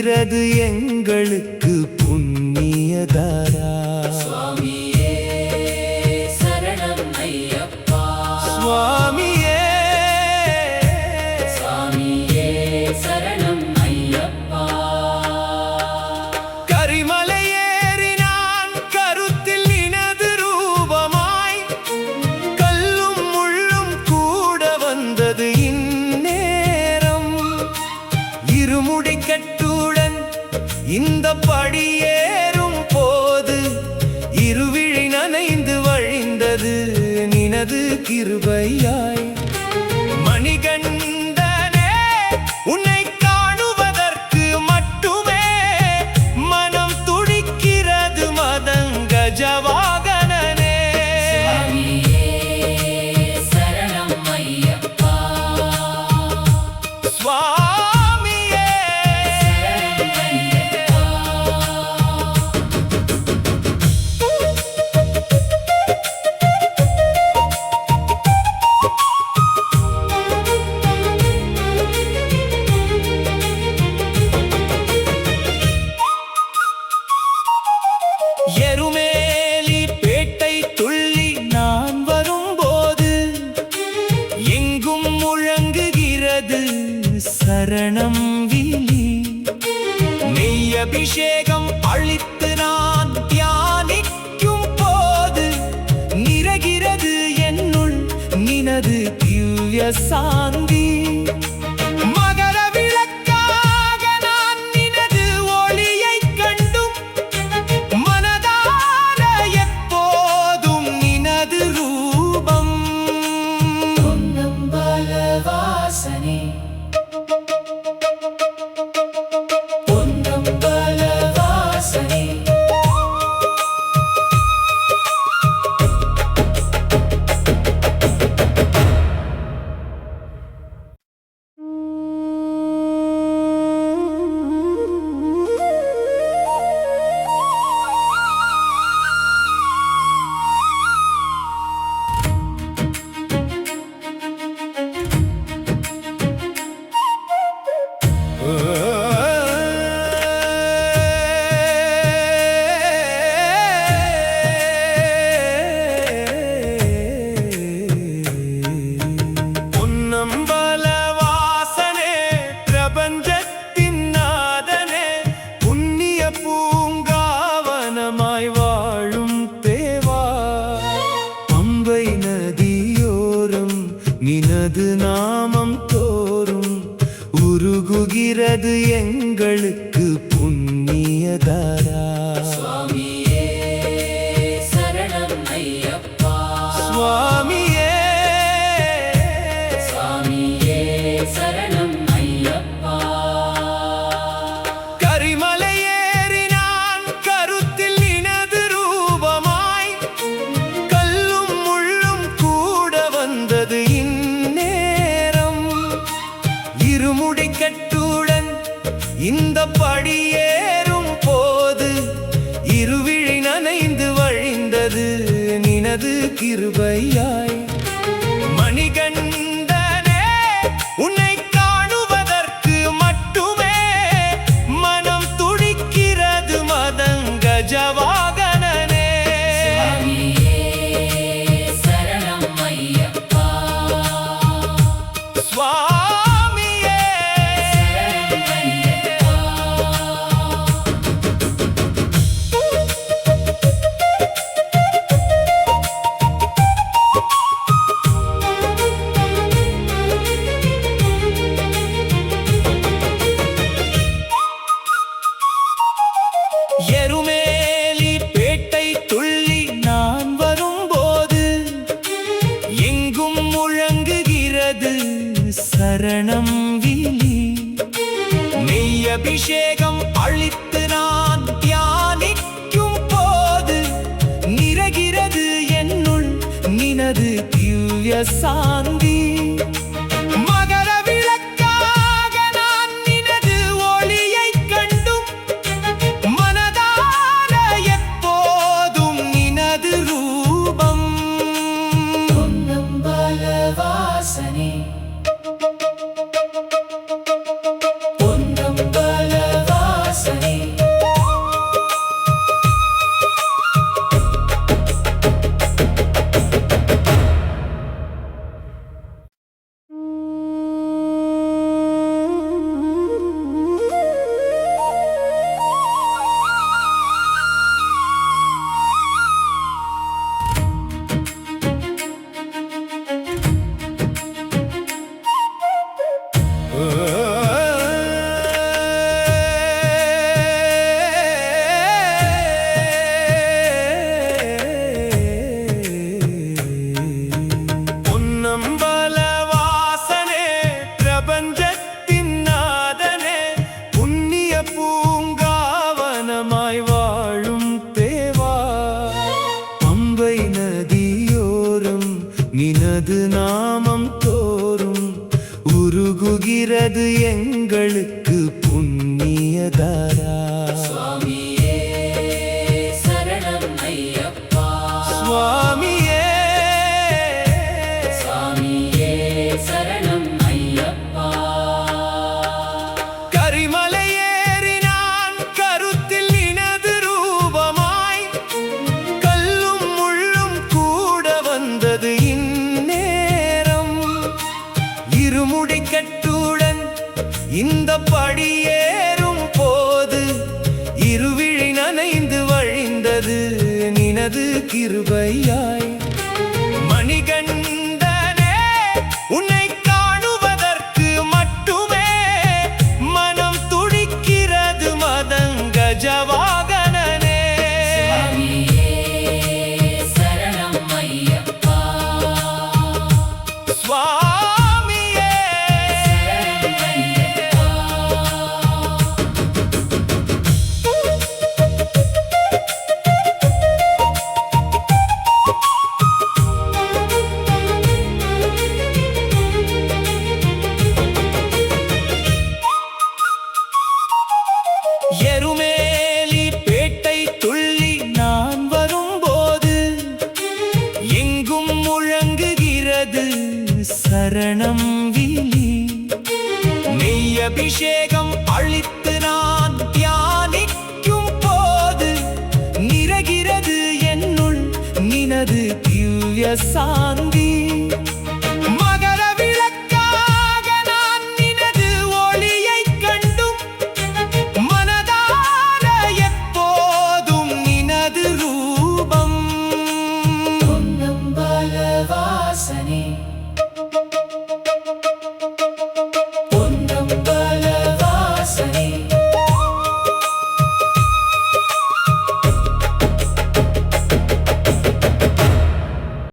உருகுகிறது எங்களுக்கு புண்ணியதாரா. சுவாமியே சரணம் ஐயப்பா. சுவாமியே சுவாமியே சரணம் ஐயப்பா. கரிமலை ஏறினான் கருத்தில் நினது ரூபமாய், கல்லும் முள்ளும் கூட வந்தது இந்நேரம். இருமுடி கட்டுடன் இந்த படியேறும் போது இருவிழி நனைந்து வழிந்தது நினது கிருபையாய். மணிகண்டனே உன்னை காணுவதற்கு மட்டுமே மனம் துடிக்கிறது மதங்கஜவாகனனே. சுவாமியே சரணம் ஐயப்பா. சுவாமியே எருமேலி பேட்டை துள்ளி நான் வரும்போது எங்கும் முழங்குகிறது சரணம் விழி. நெய் அபிஷேகம் அளித்து நான் தியானிக்கும் போது நிறைகிறது என்னுள் நினது திவ்ய சாந்தி. மகர விளக்காக நான் நினது ஒளியைக் கண்டும் மனதார எப்போதும் நினது ரூபம். பொன்னம்பல வாசனே பொன்னம்பல வாசனே. பொன்னம்பல வாசனே பிரபஞ்சத்தின் நாதனே, புண்ணிய பூங்காவனமாய் வாழும் தேவா. பம்பை நதியோரம் நினது நாமம் தோறும் உருகுகிறது எங்களுக்கு புண்ணியதாரா. சுவாமியே சரணம் ஐயப்பா. சுவாமியே சுவாமியே சரணம் ஐயப்பா. கரிமலை ஏறினான் கருத்தில் நினது ரூபமாய், கல்லும் முள்ளும் கூட வந்தது இந்நேரம். இருமுடி கட்டுடன் இந்த படியேறும் போது இருவிழி நனைந்து வழிந்தது நினது கிருபையாய். மணிகண்டனே உன்னை காணுவதற்கு மட்டுமே மனம் துடிக்கிறது மதங்கஜவாகனனே. சுவாமியே சரணம் ஐயப்பா. சுவாமியே எருமேலி பேட்டை துள்ளி நான் வரும்போது எங்கும் முழங்குகிறது சரணம் விழி. நெய் அபிஷேகம் அளித்து நான் தியானிக்கும் போது நிறைகிறது என்னுள் நினது திவ்ய சாந்தி. மகர விளக்காக நான் நினது ஒளியைக் கண்டும் மனதார எப்போதும் நினது ரூபம். பொன்னம்பல வாசனே பொன்னம்பல வாசனே. எங்களுக்கு புண்ணியதாரா. சுவாமியே சரணம் ஐயப்பா சுவாமியே சுவாமியே சரணம் ஐயப்பா கரிமலை ஏறினான் கருத்தில் நினது ரூபமாய், கல்லும் முள்ளும் கூட வந்தது இந்நேரம். இருமுடி கட்டுடன் இந்த படியேறும் போது இருவிழி நனைந்து வழிந்தது நினது கிருபையாய். மணிகண்டனே உன்னை காணுவதற்கு மட்டுமே மனம் துடிக்கிறது மதங்கஜவாகனனே. சுவாமியே சரணம் ஐயப்பா சுவாமியே எருமேலி பேட்டை துள்ளி நான் வரும்போது எங்கும் முழங்குகிறது சரணம் விழி. நெய் அபிஷேகம் அளித்து நான் தியானிக்கும் போது நிறைகிறது என்னுள் நினது திவ்ய சாந்தி. மகர விளக்காக நான் நினது ஒளியைக் கண்டும் மனதார எப்போதும் நினது ரூபம். பொன்னம்பல வாசனே